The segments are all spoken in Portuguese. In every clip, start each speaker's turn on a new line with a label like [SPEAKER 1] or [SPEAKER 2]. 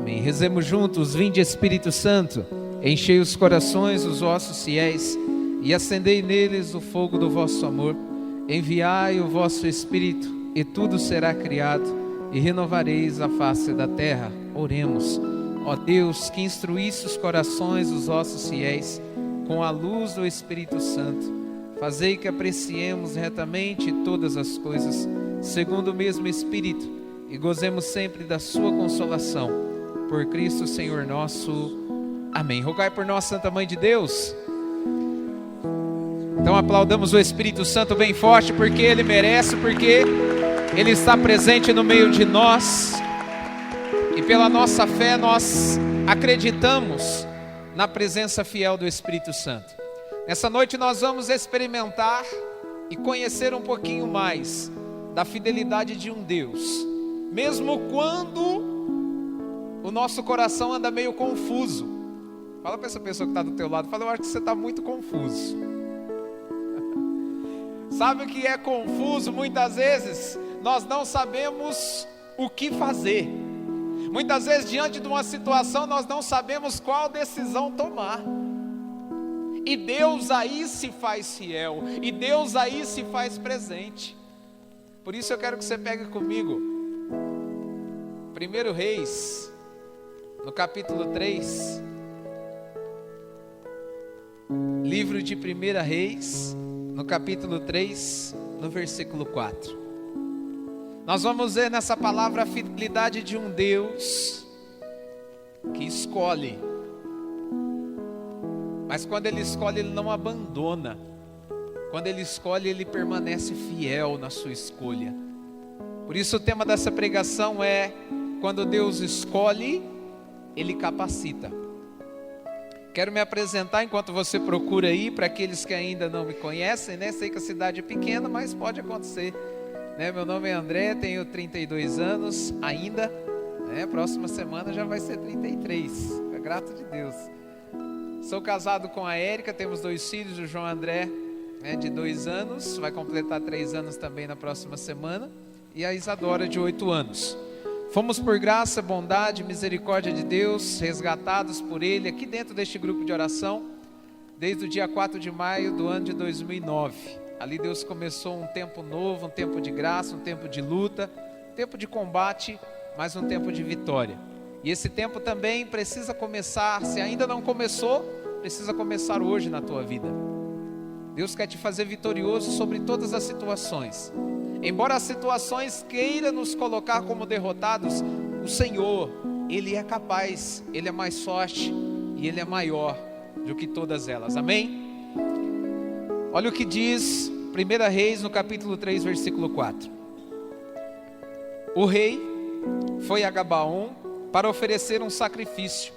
[SPEAKER 1] Amém. Rezemos juntos. Vinde, Espírito Santo, enchei os corações dos vossos fiéis e acendei neles o fogo do vosso amor. Enviai o vosso Espírito e tudo será criado e renovareis a face da terra. Oremos. Ó Deus, que instruísse os corações dos vossos fiéis com a luz do Espírito Santo, fazei que apreciemos retamente todas as coisas, segundo o mesmo Espírito, e gozemos sempre da sua consolação. Por Cristo Senhor nosso. Amém. Rogai por nós, Santa Mãe de Deus. Então aplaudamos o Espírito Santo bem forte, porque Ele merece, porque Ele está presente no meio de nós. E pela nossa fé nós acreditamos na presença fiel do Espírito Santo. Nessa noite nós vamos experimentar e conhecer um pouquinho mais da fidelidade de um Deus, mesmo quando o nosso coração anda meio confuso. Fala para essa pessoa que está do teu lado, fala: eu acho que você está muito confuso. Sabe o que é confuso? Muitas vezes nós não sabemos o que fazer. Muitas vezes diante de uma situação nós não sabemos qual decisão tomar. E Deus aí se faz fiel, e Deus aí se faz presente. Por isso eu quero que você pegue comigo 1 Reis, no capítulo 3. Livro de 1 Reis, no capítulo 3, no versículo 4. Nós vamos ver nessa palavra a fidelidade de um Deus que escolhe. Mas quando Ele escolhe, Ele não abandona. Quando Ele escolhe, Ele permanece fiel na sua escolha. Por isso o tema dessa pregação é: quando Deus escolhe, Ele capacita. Quero me apresentar enquanto você procura aí, para aqueles que ainda não me conhecem, né? Sei que a cidade é pequena, mas pode acontecer, né? Meu nome é André, tenho 32 anos ainda, né? Próxima semana já vai ser 33, é grato de Deus. Sou casado com a Érica, temos 2 filhos, o João André, né, de 2 anos, vai completar 3 anos também na próxima semana, e a Isadora, de 8 anos. Fomos por graça, bondade, misericórdia de Deus, resgatados por Ele, aqui dentro deste grupo de oração, desde o dia 4 de maio do ano de 2009. Ali Deus começou um tempo novo, um tempo de graça, um tempo de luta, um tempo de combate, mas um tempo de vitória. E esse tempo também precisa começar, se ainda não começou, precisa começar hoje na tua vida. Deus quer te fazer vitorioso sobre todas as situações. Embora as situações queiram nos colocar como derrotados, o Senhor, Ele é capaz, Ele é mais forte e Ele é maior do que todas elas. Amém? Olha o que diz 1 Reis no capítulo 3, versículo 4. O rei foi a Gabaon para oferecer um sacrifício,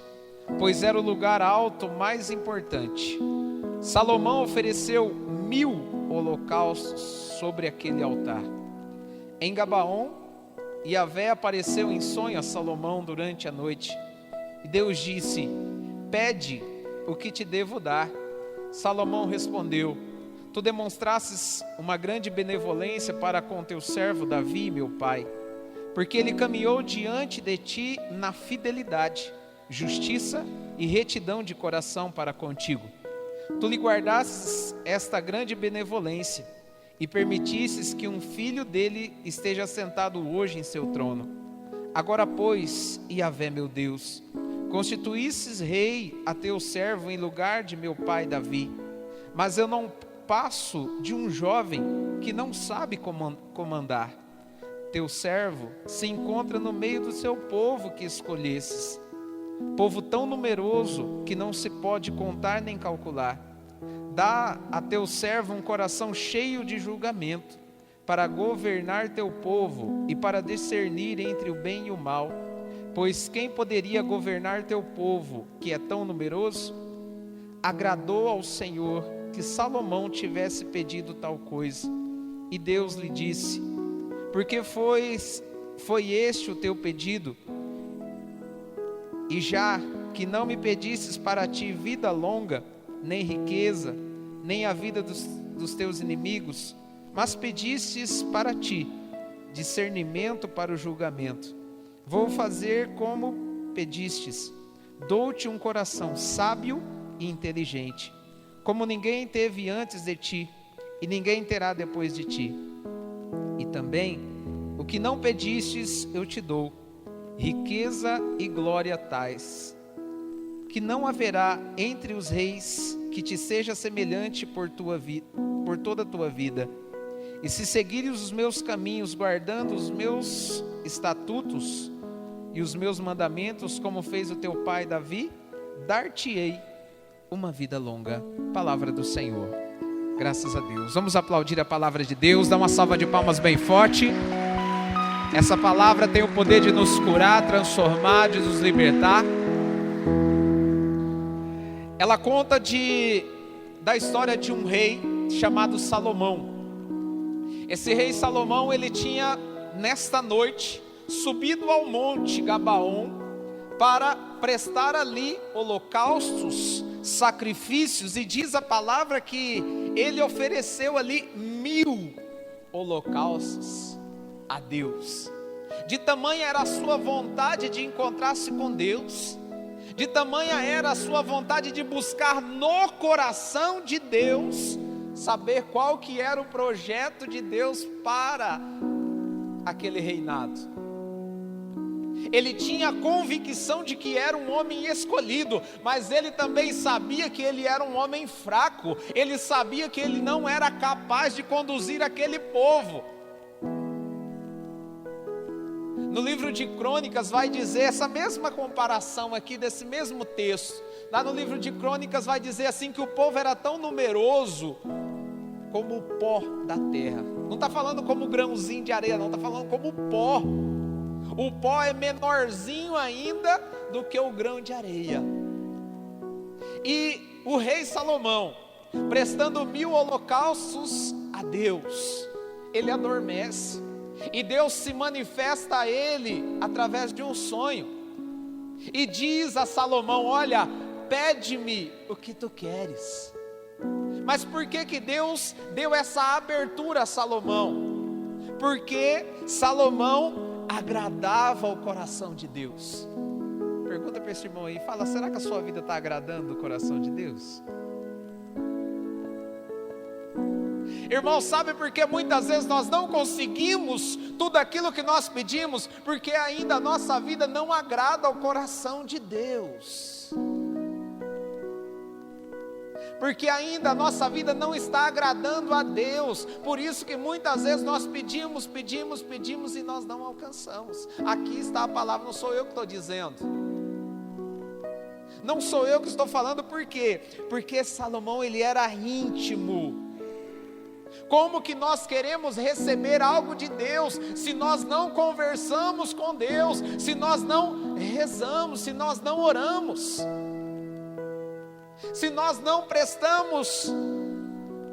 [SPEAKER 1] pois era o lugar alto mais importante. Salomão ofereceu 1000 holocaustos sobre aquele altar. Em Gabaon, Yahvé apareceu em sonho a Salomão durante a noite. E Deus disse: pede o que te devo dar. Salomão respondeu: tu demonstrastes uma grande benevolência para com teu servo Davi, meu pai, porque ele caminhou diante de ti na fidelidade, justiça e retidão de coração para contigo. Tu lhe guardastes esta grande benevolência e permitisses que um filho dele esteja sentado hoje em seu trono. Agora, pois, Yahvé, meu Deus, constituísses rei a teu servo em lugar de meu pai Davi, mas eu não passo de um jovem que não sabe comandar. Teu servo se encontra no meio do seu povo que escolhesses, povo tão numeroso que não se pode contar nem calcular. Dá a teu servo um coração cheio de julgamento, para governar teu povo e para discernir entre o bem e o mal. Pois quem poderia governar teu povo, que é tão numeroso? Agradou ao Senhor que Salomão tivesse pedido tal coisa. E Deus lhe disse: porque foi este o teu pedido, e já que não me pedistes para ti vida longa, nem riqueza, nem a vida dos teus inimigos, mas pedistes para ti discernimento para o julgamento. Vou fazer como pedistes. Dou-te um coração sábio e inteligente, como ninguém teve antes de ti, e ninguém terá depois de ti. E também o que não pedistes eu te dou, riqueza e glória tais, que não haverá entre os reis que te seja semelhante por toda a tua vida. E se seguires os meus caminhos, guardando os meus estatutos e os meus mandamentos, como fez o teu pai Davi, dar-te-ei uma vida longa. Palavra do Senhor. Graças a Deus. Vamos aplaudir a palavra de Deus. Dá uma salva de palmas bem forte. Essa palavra tem o poder de nos curar, transformar, de nos libertar. Ela conta da história de um rei chamado Salomão. Esse rei Salomão, ele tinha nesta noite subido ao monte Gabaon para prestar ali holocaustos, sacrifícios, e diz a palavra que ele ofereceu ali 1000 holocaustos a Deus. De tamanha era a sua vontade de encontrar-se com Deus, de tamanha era a sua vontade de buscar no coração de Deus, saber qual que era o projeto de Deus para aquele reinado. Ele tinha a convicção de que era um homem escolhido, mas ele também sabia que ele era um homem fraco. Ele sabia que ele não era capaz de conduzir aquele povo. No livro de Crônicas vai dizer essa mesma comparação aqui desse mesmo texto. Lá no livro de Crônicas vai dizer assim que o povo era tão numeroso como o pó da terra. Não está falando como grãozinho de areia, não, está falando como pó. O pó é menorzinho ainda do que o grão de areia. E o rei Salomão, prestando 1000 holocaustos a Deus, ele adormece. E Deus se manifesta a ele através de um sonho. E diz a Salomão: olha, pede-me o que tu queres. Mas por que Deus deu essa abertura a Salomão? Porque Salomão agradava o coração de Deus. Pergunta para esse irmão aí, fala: será que a sua vida está agradando o coração de Deus? Irmão, sabe por que muitas vezes nós não conseguimos tudo aquilo que nós pedimos? Porque ainda a nossa vida não agrada ao coração de Deus. Porque ainda a nossa vida não está agradando a Deus. Por isso que muitas vezes nós pedimos e nós não alcançamos. Aqui está a palavra, não sou eu que estou dizendo. Não sou eu que estou falando, por quê? Porque Salomão, ele era íntimo. Como que nós queremos receber algo de Deus se nós não conversamos com Deus, se nós não rezamos, se nós não oramos, se nós não prestamos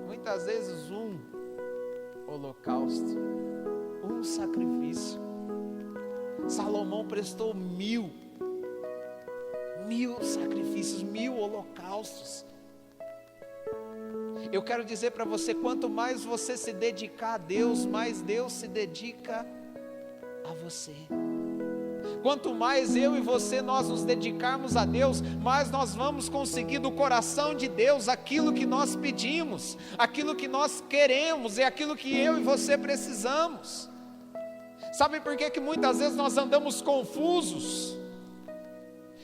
[SPEAKER 1] muitas vezes um holocausto, um sacrifício? Salomão prestou 1000 sacrifícios, 1000 holocaustos. Eu quero dizer para você, quanto mais você se dedicar a Deus, mais Deus se dedica a você. Quanto mais eu e você nós nos dedicarmos a Deus, mais nós vamos conseguir do coração de Deus aquilo que nós pedimos, aquilo que nós queremos, é aquilo que eu e você precisamos. Sabe por que muitas vezes nós andamos confusos?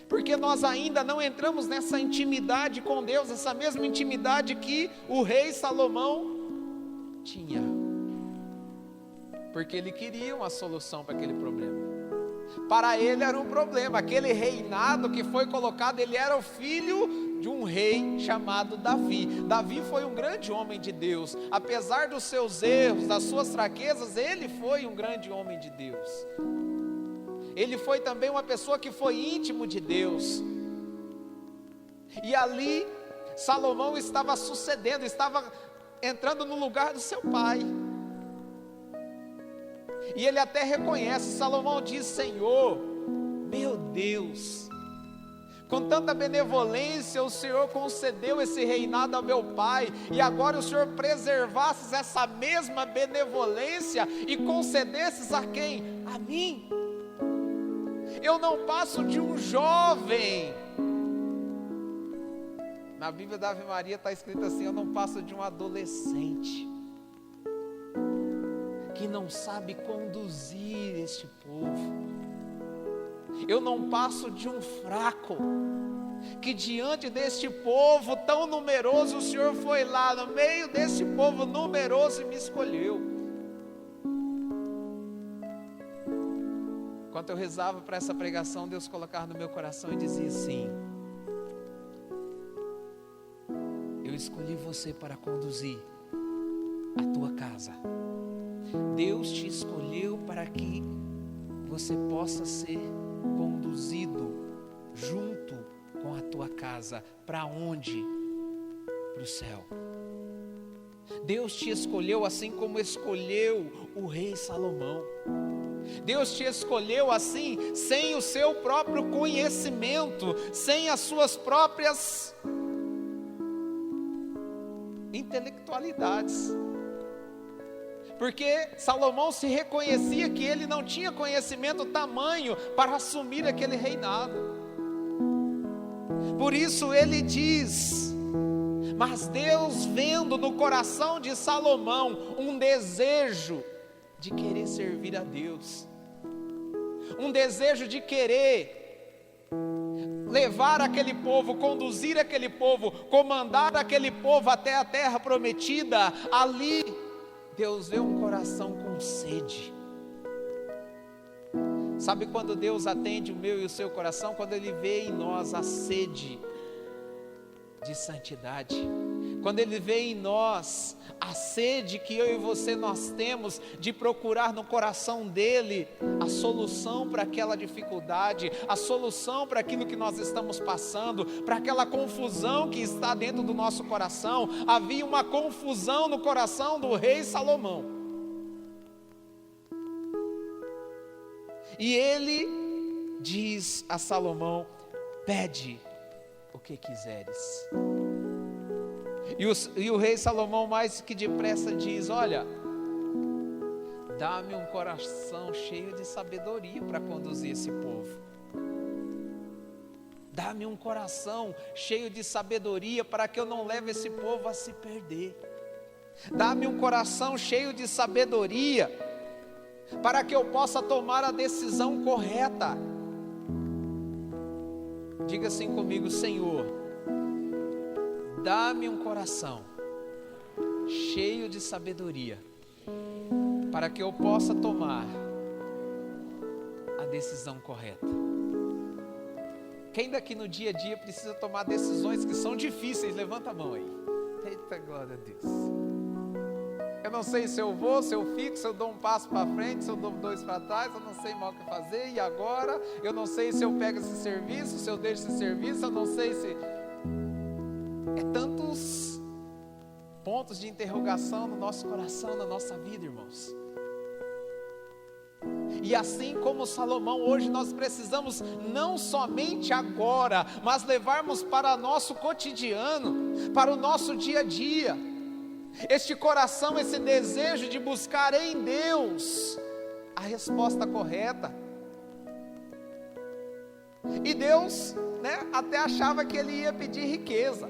[SPEAKER 1] Porque nós ainda não entramos nessa intimidade com Deus, essa mesma intimidade que o rei Salomão tinha. Porque ele queria uma solução para aquele problema. Para ele era um problema, aquele reinado que foi colocado, ele era o filho de um rei chamado Davi. Davi foi um grande homem de Deus, apesar dos seus erros, das suas fraquezas, ele foi um grande homem de Deus. Ele foi também uma pessoa que foi íntimo de Deus. E ali, Salomão estava sucedendo, estava entrando no lugar do seu pai. E ele até reconhece, Salomão diz: Senhor, meu Deus, com tanta benevolência o Senhor concedeu esse reinado ao meu pai, e agora o Senhor preservasse essa mesma benevolência e concedesses a quem? A mim. Eu não passo de um jovem. Na Bíblia da Ave Maria está escrito assim: eu não passo de um adolescente que não sabe conduzir este povo. Eu não passo de um fraco, que diante deste povo tão numeroso, o Senhor foi lá no meio desse povo numeroso e me escolheu. Enquanto eu rezava para essa pregação, Deus colocava no meu coração e dizia assim: eu escolhi você para conduzir a tua casa. Deus te escolheu para que você possa ser conduzido junto com a tua casa. Para onde? Para o céu. Deus te escolheu assim como escolheu o rei Salomão. Deus te escolheu assim, sem o seu próprio conhecimento, sem as suas próprias intelectualidades. Porque Salomão se reconhecia que ele não tinha conhecimento tamanho para assumir aquele reinado. Por isso ele diz: mas Deus, vendo no coração de Salomão um desejo de querer servir a Deus, um desejo de querer levar aquele povo, conduzir aquele povo, comandar aquele povo até a terra prometida, ali Deus vê um coração com sede. Sabe quando Deus atende o meu e o seu coração? Quando Ele vê em nós a sede de santidade. Quando Ele vê em nós a sede que eu e você nós temos de procurar no coração dEle a solução para aquela dificuldade, a solução para aquilo que nós estamos passando, para aquela confusão que está dentro do nosso coração. Havia uma confusão no coração do rei Salomão. E ele diz a Salomão: pede o que quiseres. E o rei Salomão mais que depressa diz: olha, dá-me um coração cheio de sabedoria para conduzir esse povo. Dá-me um coração cheio de sabedoria para que eu não leve esse povo a se perder. Dá-me um coração cheio de sabedoria para que eu possa tomar a decisão correta. Diga assim comigo: Senhor, dá-me um coração cheio de sabedoria para que eu possa tomar a decisão correta. Quem daqui no dia a dia precisa tomar decisões que são difíceis? Levanta a mão aí. Eita, glória a Deus. Eu não sei se eu vou, se eu fico, se eu dou um passo para frente, se eu dou dois para trás, eu não sei mal o que fazer. E agora? Eu não sei se eu pego esse serviço, se eu deixo esse serviço, eu não sei se... É tantos pontos de interrogação no nosso coração, na nossa vida, irmãos. E assim como Salomão, hoje nós precisamos não somente agora, mas levarmos para nosso cotidiano, para o nosso dia a dia, este coração, esse desejo de buscar em Deus a resposta correta. E Deus, até achava que ele ia pedir riqueza,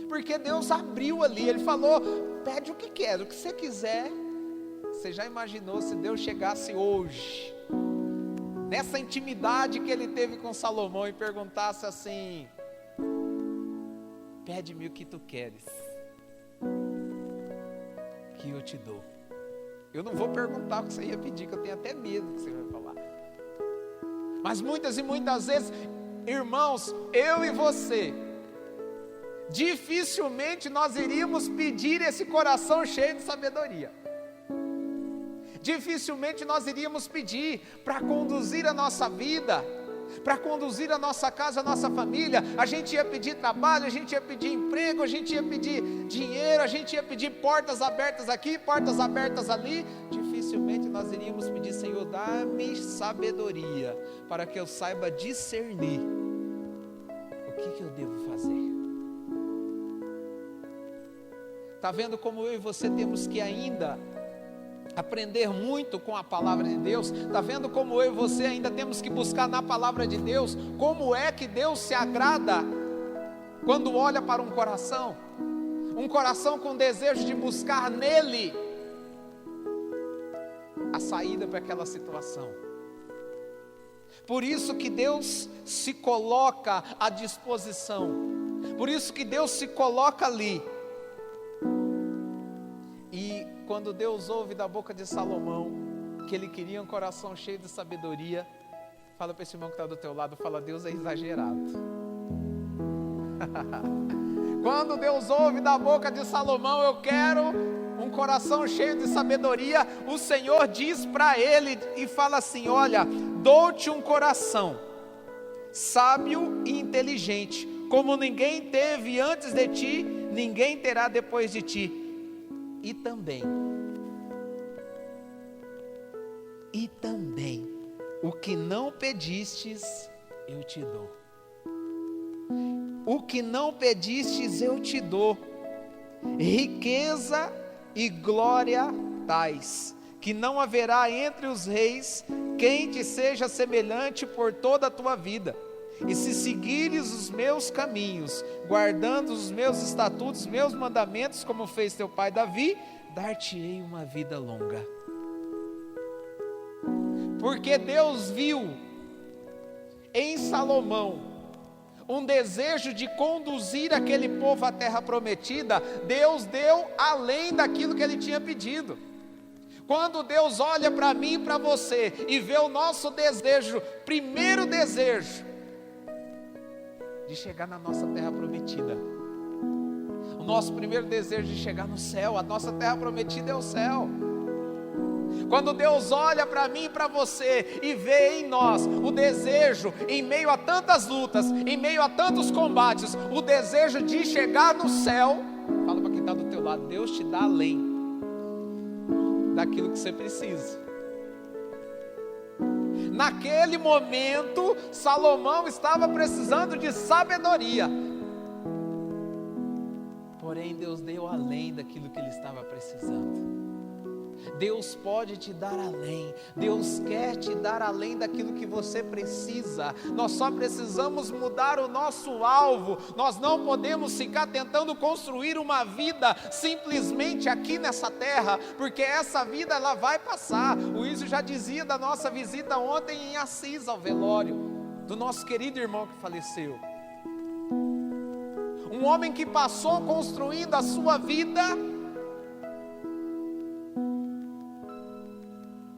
[SPEAKER 1] porque Deus abriu ali, Ele falou: pede o que quer, o que você quiser. Você já imaginou se Deus chegasse hoje, nessa intimidade que Ele teve com Salomão, e perguntasse assim: pede-me o que tu queres, que eu te dou. Eu não vou perguntar o que você ia pedir, que eu tenho até medo do que você vai falar. Mas muitas e muitas vezes, irmãos, eu e você, dificilmente nós iríamos pedir esse coração cheio de sabedoria. Dificilmente nós iríamos pedir para conduzir a nossa vida, para conduzir a nossa casa, a nossa família. A gente ia pedir trabalho, a gente ia pedir emprego, a gente ia pedir dinheiro, a gente ia pedir portas abertas aqui, portas abertas ali. Dificilmente nós iríamos pedir: Senhor, dá-me sabedoria para que eu saiba discernir o que eu devo fazer. Está vendo como eu e você temos que ainda aprender muito com a palavra de Deus. Está vendo como eu e você ainda temos que buscar na palavra de Deus como é que Deus se agrada quando olha para um coração com desejo de buscar nele a saída para aquela situação. Por isso que Deus se coloca à disposição, por isso que Deus se coloca ali. E quando Deus ouve da boca de Salomão que ele queria um coração cheio de sabedoria, fala para esse irmão que está do teu lado, fala: Deus é exagerado. Quando Deus ouve da boca de Salomão: eu quero um coração cheio de sabedoria, o Senhor diz para ele e fala assim: olha, dou-te um coração sábio e inteligente, como ninguém teve antes de ti, ninguém terá depois de ti. E também, o que não pedistes, eu te dou. O que não pedistes, eu te dou. Riqueza e glória tais, que não haverá entre os reis quem te seja semelhante por toda a tua vida. E se seguires os meus caminhos, guardando os meus estatutos, meus mandamentos, como fez teu pai Davi, dar-te-ei uma vida longa. Porque Deus viu em Salomão um desejo de conduzir aquele povo à terra prometida. Deus deu além daquilo que ele tinha pedido. Quando Deus olha para mim e para você e vê o nosso desejo, primeiro desejo, de chegar na nossa terra prometida, o nosso primeiro desejo de chegar no céu, a nossa terra prometida é o céu. Quando Deus olha para mim e para você e vê em nós o desejo, em meio a tantas lutas, em meio a tantos combates, o desejo de chegar no céu, fala para quem está do teu lado: Deus te dá além daquilo que você precisa. Naquele momento, Salomão estava precisando de sabedoria, porém Deus deu além daquilo que ele estava precisando. Deus pode te dar além, Deus quer te dar além daquilo que você precisa. Nós só precisamos mudar o nosso alvo. Nós não podemos ficar tentando construir uma vida simplesmente aqui nessa terra, porque essa vida ela vai passar. O Izio já dizia da nossa visita ontem em Assis ao velório do nosso querido irmão que faleceu. Um homem que passou construindo a sua vida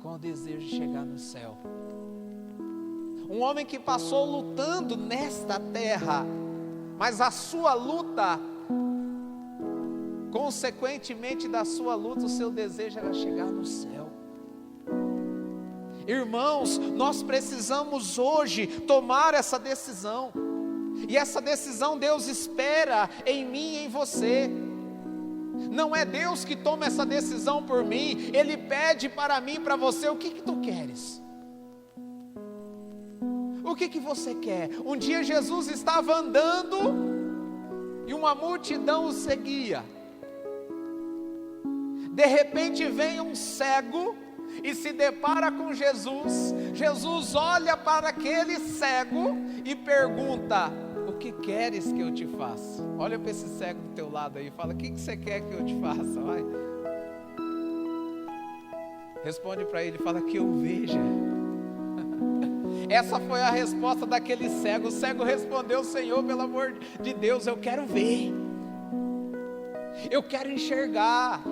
[SPEAKER 1] o desejo de chegar no céu. Um homem que passou lutando nesta terra, mas a sua luta, consequentemente da sua luta, o seu desejo era chegar no céu. Irmãos, nós precisamos hoje tomar essa decisão, e essa decisão Deus espera em mim e em você. Não é Deus que toma essa decisão por mim, Ele pede para mim e para você: o que tu queres? O que você quer? Um dia Jesus estava andando e uma multidão o seguia. De repente vem um cego e se depara com Jesus. Jesus olha para aquele cego e pergunta: o que queres que eu te faça? Olha para esse cego do teu lado aí e fala: o que você quer que eu te faça? Vai. Responde para ele, fala: que eu veja. Essa foi a resposta daquele cego. O cego respondeu: Senhor, pelo amor de Deus, eu quero ver, eu quero enxergar,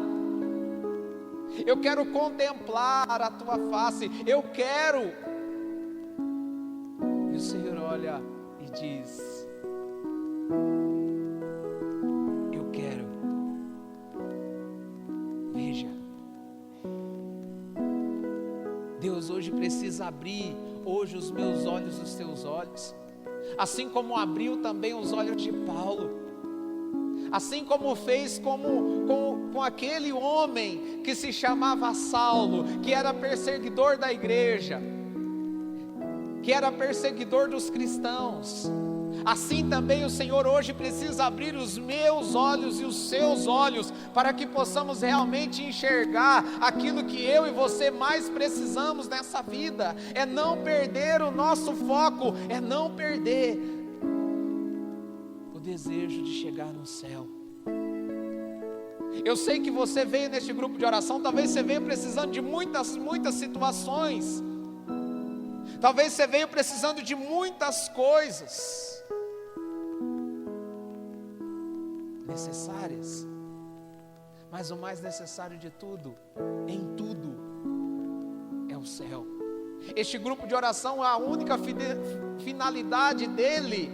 [SPEAKER 1] eu quero contemplar a tua face, eu quero. E o Senhor olha e diz: eu quero, veja. Deus hoje precisa abrir hoje os meus olhos, os teus olhos, assim como abriu também os olhos de Paulo, assim como fez com aquele homem que se chamava Saulo, que era perseguidor da igreja, que era perseguidor dos cristãos. Assim também o Senhor hoje precisa abrir os meus olhos e os seus olhos, para que possamos realmente enxergar aquilo que eu e você mais precisamos nessa vida. É não perder o nosso foco, é não perder o desejo de chegar no céu. Eu sei que você veio neste grupo de oração, talvez você veio precisando de muitas situações, talvez você veio precisando de muitas coisas necessárias, mas o mais necessário de tudo, em tudo, é o céu. Este grupo de oração, a única finalidade dele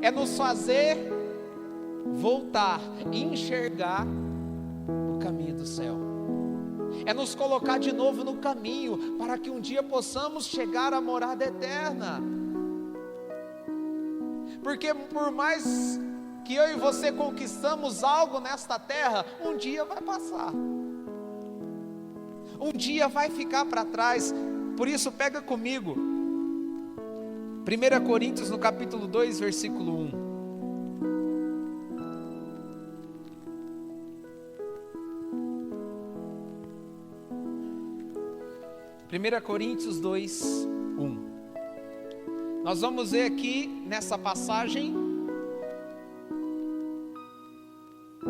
[SPEAKER 1] é nos fazer voltar e enxergar o caminho do céu, é nos colocar de novo no caminho, para que um dia possamos chegar à morada eterna. Porque por mais que eu e você conquistamos algo nesta terra, um dia vai passar, um dia vai ficar para trás. Por isso pega comigo 1 Coríntios no capítulo 2, versículo 1. 1 Coríntios 2, 1. Nós vamos ver aqui nessa passagem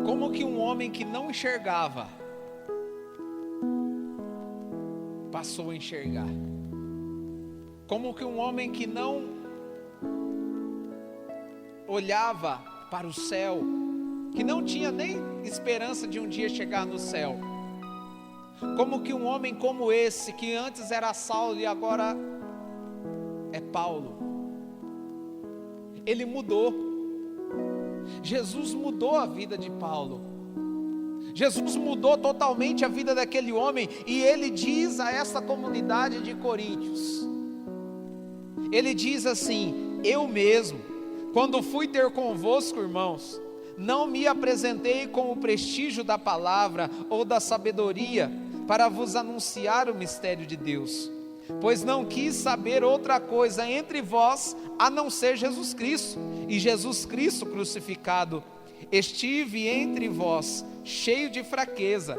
[SPEAKER 1] como que um homem que não enxergava passou a enxergar. Como que um homem que não olhava para o céu, que não tinha nem esperança de um dia chegar no céu, como que um homem como esse, que antes era Saulo e agora é Paulo, ele mudou. Jesus mudou a vida de Paulo, Jesus mudou totalmente a vida daquele homem. E ele diz a essa comunidade de Coríntios, ele diz assim: eu mesmo, quando fui ter convosco, irmãos, não me apresentei com o prestígio da palavra ou da sabedoria, para vos anunciar o mistério de Deus, pois não quis saber outra coisa entre vós, a não ser Jesus Cristo, e Jesus Cristo crucificado. Estive entre vós, cheio de fraqueza,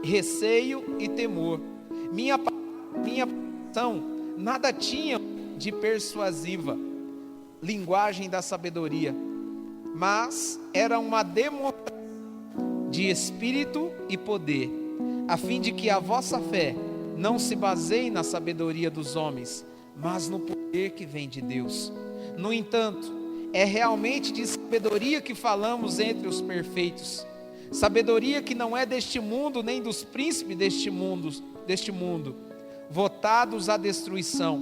[SPEAKER 1] receio e temor. Minha ação nada tinha de persuasiva, linguagem da sabedoria, mas era uma demonstração de espírito e poder, a fim de que a vossa fé não se baseie na sabedoria dos homens, mas no poder que vem de Deus. No entanto, é realmente de sabedoria que falamos entre os perfeitos, sabedoria que não é deste mundo, nem dos príncipes deste mundo, votados à destruição.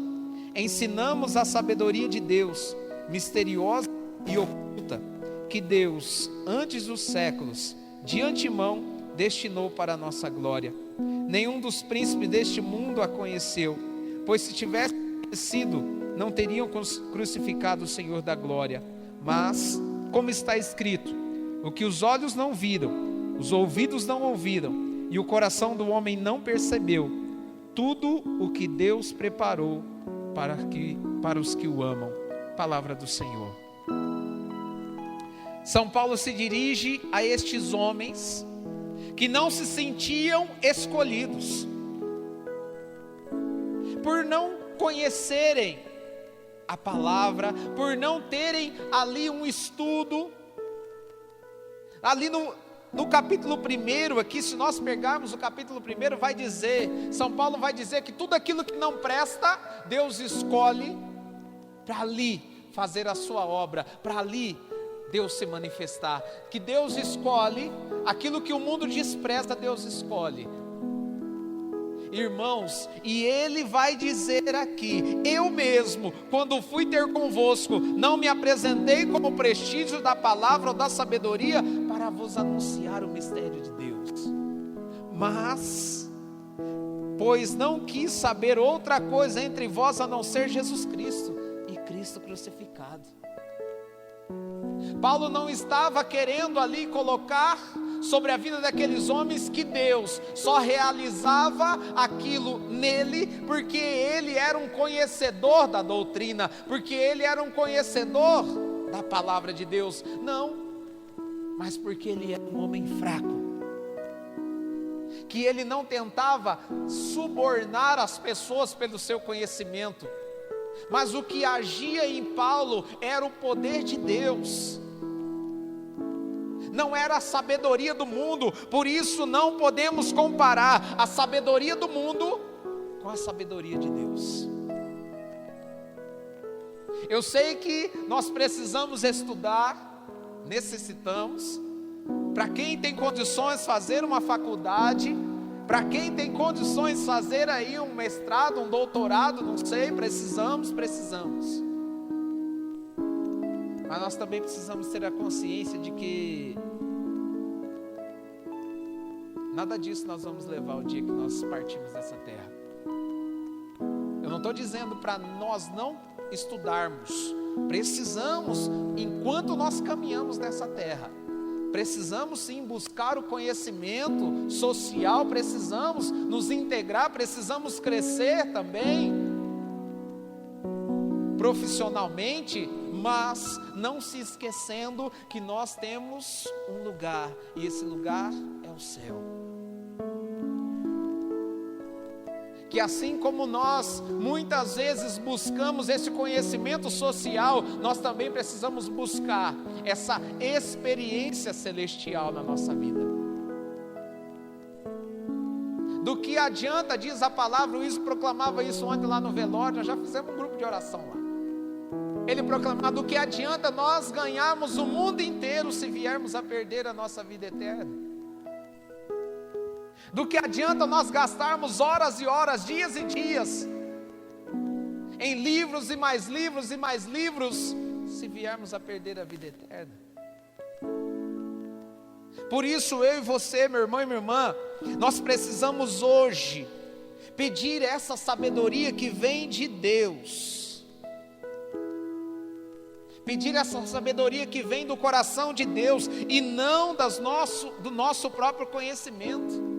[SPEAKER 1] Ensinamos a sabedoria de Deus, misteriosa e oculta, que Deus, antes dos séculos, de antemão, destinou para a nossa glória. Nenhum dos príncipes deste mundo a conheceu, pois se tivesse conhecido, não teriam crucificado o Senhor da glória. Mas, como está escrito, o que os olhos não viram, os ouvidos não ouviram, e o coração do homem não percebeu, tudo o que Deus preparou para os que o amam. Palavra do Senhor. São Paulo se dirige a estes homens que não se sentiam escolhidos, por não conhecerem a palavra, por não terem ali um estudo. Ali no capítulo 1 aqui, se nós pegarmos o capítulo 1, vai dizer, São Paulo vai dizer que tudo aquilo que não presta, Deus escolhe para ali fazer a sua obra, para ali Deus se manifestar. Que Deus escolhe aquilo que o mundo despreza, Deus escolhe. Irmãos, e ele vai dizer aqui: eu mesmo, quando fui ter convosco, não me apresentei com o prestígio da palavra ou da sabedoria, para vos anunciar o mistério de Deus, mas, pois não quis saber outra coisa entre vós, a não ser Jesus Cristo, e Cristo crucificado. Paulo não estava querendo ali colocar sobre a vida daqueles homens que Deus só realizava aquilo nele, porque ele era um conhecedor da doutrina, porque ele era um conhecedor da palavra de Deus. Não, mas porque ele era um homem fraco, que ele não tentava subornar as pessoas pelo seu conhecimento, mas o que agia em Paulo era o poder de Deus, não era a sabedoria do mundo. Por isso não podemos comparar a sabedoria do mundo com a sabedoria de Deus. Eu sei que nós precisamos estudar, necessitamos. Para quem tem condições fazer uma faculdade, para quem tem condições fazer aí um mestrado, um doutorado, não sei, precisamos. Mas nós também precisamos ter a consciência de que nada disso nós vamos levar o dia que nós partimos dessa terra. Eu não estou dizendo para nós não estudarmos, precisamos, enquanto nós caminhamos nessa terra, precisamos sim buscar o conhecimento social, precisamos nos integrar, precisamos crescer também profissionalmente, mas não se esquecendo que nós temos um lugar, e esse lugar é o céu. Que assim como nós muitas vezes buscamos esse conhecimento social, nós também precisamos buscar essa experiência celestial na nossa vida. Do que adianta, diz a palavra, o Luiz proclamava isso ontem lá no velório, nós já fizemos um grupo de oração lá. Ele proclamava: do que adianta nós ganharmos o mundo inteiro se viermos a perder a nossa vida eterna? Do que adianta nós gastarmos horas e horas, dias e dias, em livros e mais livros e mais livros, se viermos a perder a vida eterna? Por isso eu e você, meu irmão e minha irmã, nós precisamos hoje pedir essa sabedoria que vem de Deus, pedir essa sabedoria que vem do coração de Deus e não do nosso próprio conhecimento.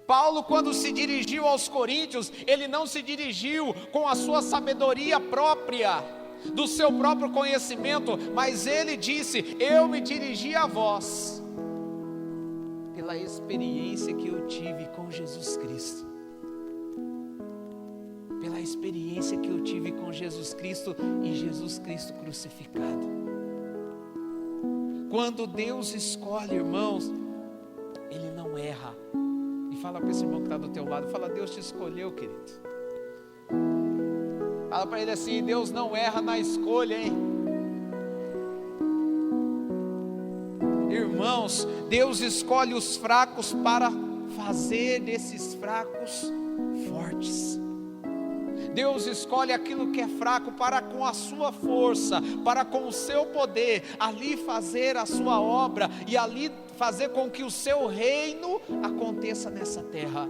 [SPEAKER 1] Paulo, quando se dirigiu aos coríntios, ele não se dirigiu com a sua sabedoria própria, do seu próprio conhecimento, mas ele disse: eu me dirigi a vós pela experiência que eu tive com Jesus Cristo, pela experiência que eu tive com Jesus Cristo e Jesus Cristo crucificado. Quando Deus escolhe, irmãos, Ele não erra. E fala para esse irmão que está do teu lado, fala: Deus te escolheu, querido. Fala para ele assim: Deus não erra na escolha, hein? Irmãos, Deus escolhe os fracos para fazer desses fracos fortes. Deus escolhe aquilo que é fraco para com a sua força, para com o seu poder, ali fazer a sua obra e ali fazer com que o seu reino aconteça nessa terra,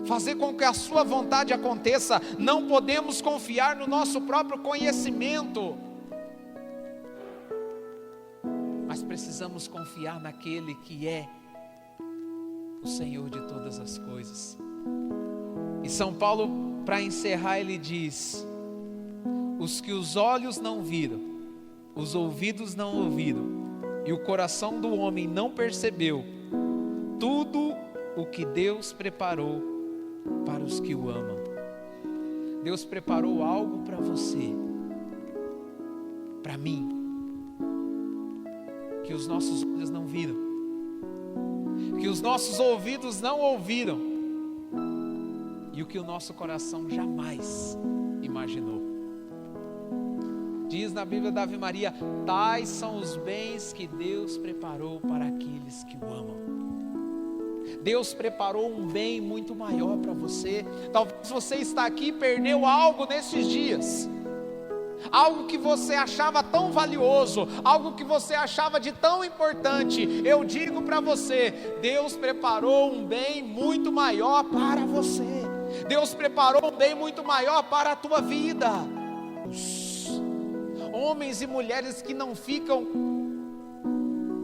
[SPEAKER 1] fazer com que a sua vontade aconteça. Não podemos confiar no nosso próprio conhecimento, mas precisamos confiar naquele que é o Senhor de todas as coisas. E São Paulo, para encerrar, ele diz: os que os olhos não viram, os ouvidos não ouviram, e o coração do homem não percebeu, tudo o que Deus preparou para os que o amam. Deus preparou algo para você, para mim, que os nossos olhos não viram, que os nossos ouvidos não ouviram, e o que o nosso coração jamais imaginou. Diz na Bíblia da Ave Maria: tais são os bens que Deus preparou para aqueles que o amam. Deus preparou um bem muito maior para você. Talvez você está aqui e perdeu algo nesses dias, algo que você achava tão valioso, algo que você achava de tão importante. Eu digo para você: Deus preparou um bem muito maior para você. Deus preparou um bem muito maior para a tua vida. Homens e mulheres que não ficam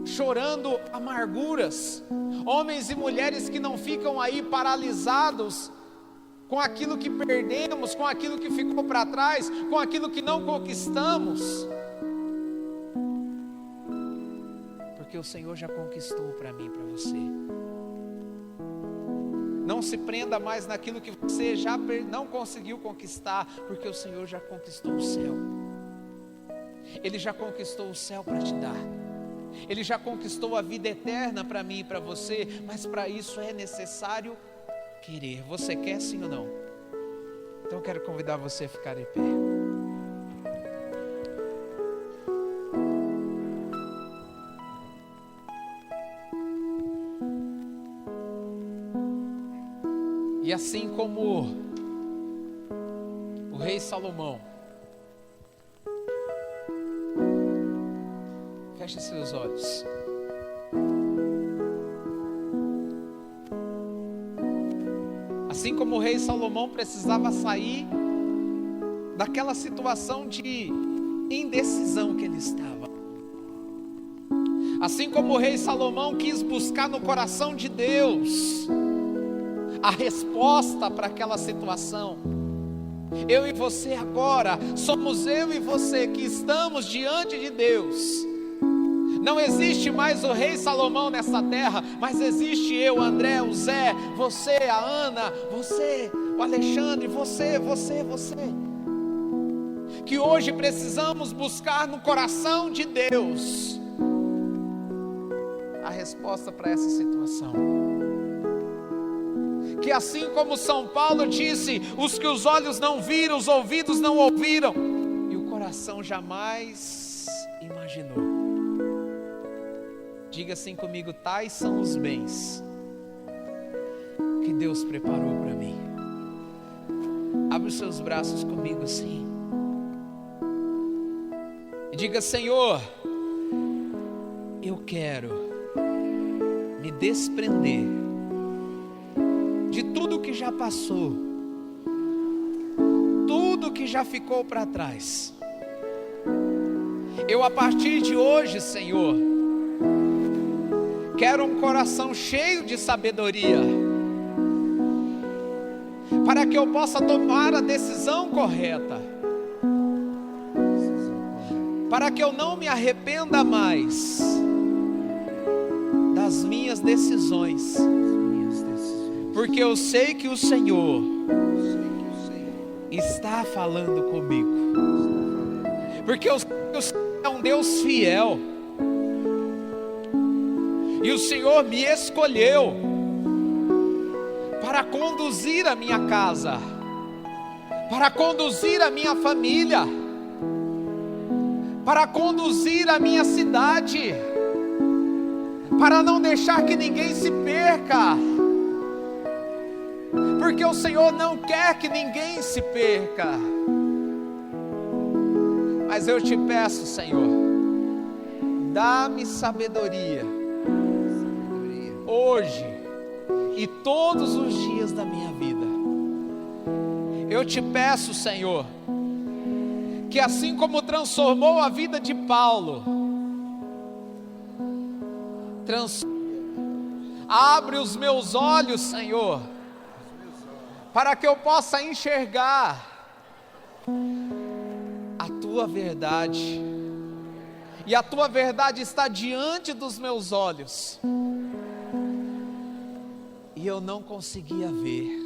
[SPEAKER 1] chorando amarguras, homens e mulheres que não ficam aí paralisados com aquilo que perdemos, com aquilo que ficou para trás, com aquilo que não conquistamos, porque o Senhor já conquistou para mim e para você. Não se prenda mais naquilo que você já não conseguiu conquistar, porque o Senhor já conquistou o céu. Ele já conquistou o céu para te dar. Ele já conquistou a vida eterna para mim e para você, mas para isso é necessário querer. Você quer, sim ou não? Então eu quero convidar você a ficar em pé. E assim como o rei Salomão, feche seus olhos. Assim como o rei Salomão precisava sair daquela situação de indecisão que ele estava. Assim como o rei Salomão quis buscar no coração de Deus a resposta para aquela situação, eu e você agora, somos eu e você que estamos diante de Deus. Não existe mais o rei Salomão nessa terra, mas existe eu, André, o Zé, você, a Ana, você, o Alexandre, você, que hoje precisamos buscar no coração de Deus a resposta para essa situação. Que assim como São Paulo disse, os que os olhos não viram, os ouvidos não ouviram, e o coração jamais imaginou. Diga assim comigo: tais são os bens que Deus preparou para mim. Abre os seus braços comigo assim. E diga: Senhor, eu quero me desprender de tudo que já passou, tudo que já ficou para trás. Eu, a partir de hoje, Senhor, quero um coração cheio de sabedoria, para que eu possa tomar a decisão correta, para que eu não me arrependa mais das minhas decisões, porque eu sei que o Senhor está falando comigo, porque eu sei que o Senhor é um Deus fiel, e o Senhor me escolheu para conduzir a minha casa, para conduzir a minha família, para conduzir a minha cidade, para não deixar que ninguém se perca, porque o Senhor não quer que ninguém se perca. Mas eu te peço, Senhor, dá-me sabedoria hoje e todos os dias da minha vida. Eu te peço, Senhor, que assim como transformou a vida de Paulo, abre os meus olhos, Senhor, para que eu possa enxergar a tua verdade, e a tua verdade está diante dos meus olhos, e eu não conseguia ver.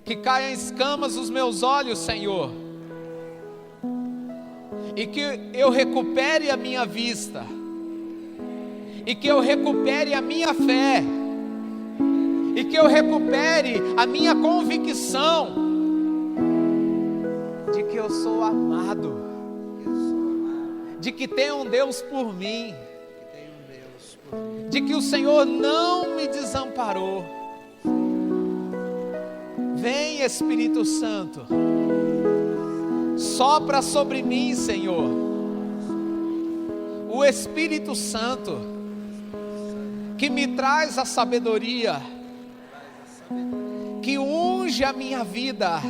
[SPEAKER 1] Que caia em escamas os meus olhos, Senhor, e que eu recupere a minha vista, e que eu recupere a minha fé, e que eu recupere a minha convicção de que eu sou amado, de que tem um Deus por mim, de que o Senhor não me desamparou. Vem, Espírito Santo, sopra sobre mim, Senhor, o Espírito Santo que me traz a sabedoria, que unge a minha vida,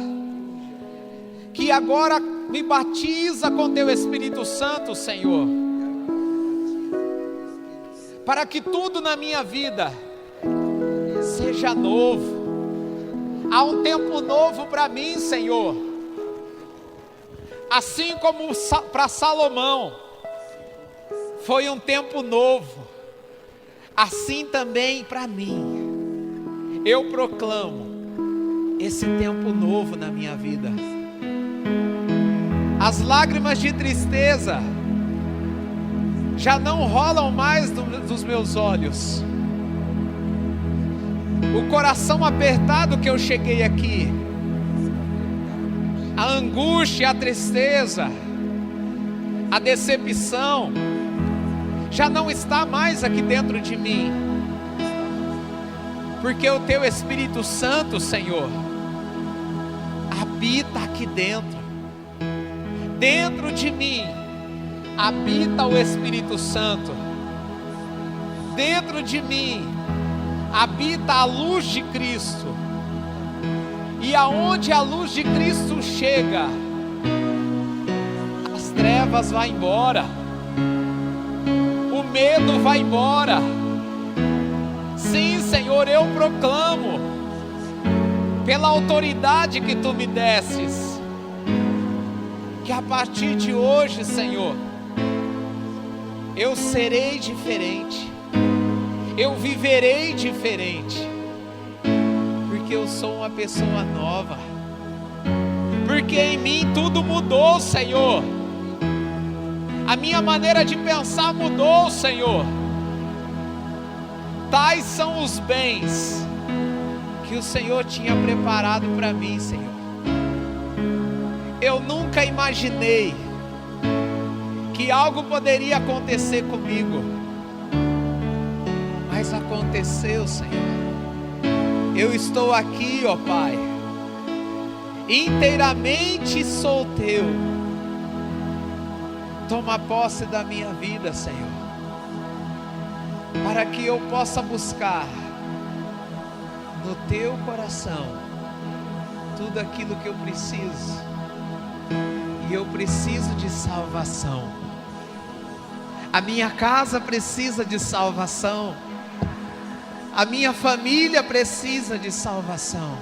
[SPEAKER 1] que agora me batiza com teu Espírito Santo, Senhor, para que tudo na minha vida seja novo. Há um tempo novo para mim, Senhor. Assim como para Salomão foi um tempo novo, assim também para mim. Eu proclamo esse tempo novo na minha vida. As lágrimas de tristeza já não rolam mais dos meus olhos. O coração apertado que eu cheguei aqui, a angústia, a tristeza, a decepção, já não está mais aqui dentro de mim, porque o Teu Espírito Santo, Senhor, habita aqui dentro. Dentro de mim habita o Espírito Santo. Dentro de mim habita a luz de Cristo. E aonde a luz de Cristo chega, as trevas vão embora, o medo vai embora. Sim, Senhor, eu proclamo, pela autoridade que Tu me destes, que a partir de hoje, Senhor, eu serei diferente, eu viverei diferente, porque eu sou uma pessoa nova, porque em mim tudo mudou, Senhor. A minha maneira de pensar mudou, Senhor. Tais são os bens que o Senhor tinha preparado para mim, Senhor. Eu nunca imaginei que algo poderia acontecer comigo, mas aconteceu, Senhor. Eu estou aqui, ó Pai, inteiramente sou Teu. Toma posse da minha vida, Senhor, para que eu possa buscar no Teu coração tudo aquilo que eu preciso. E eu preciso de salvação. A minha casa precisa de salvação. A minha família precisa de salvação.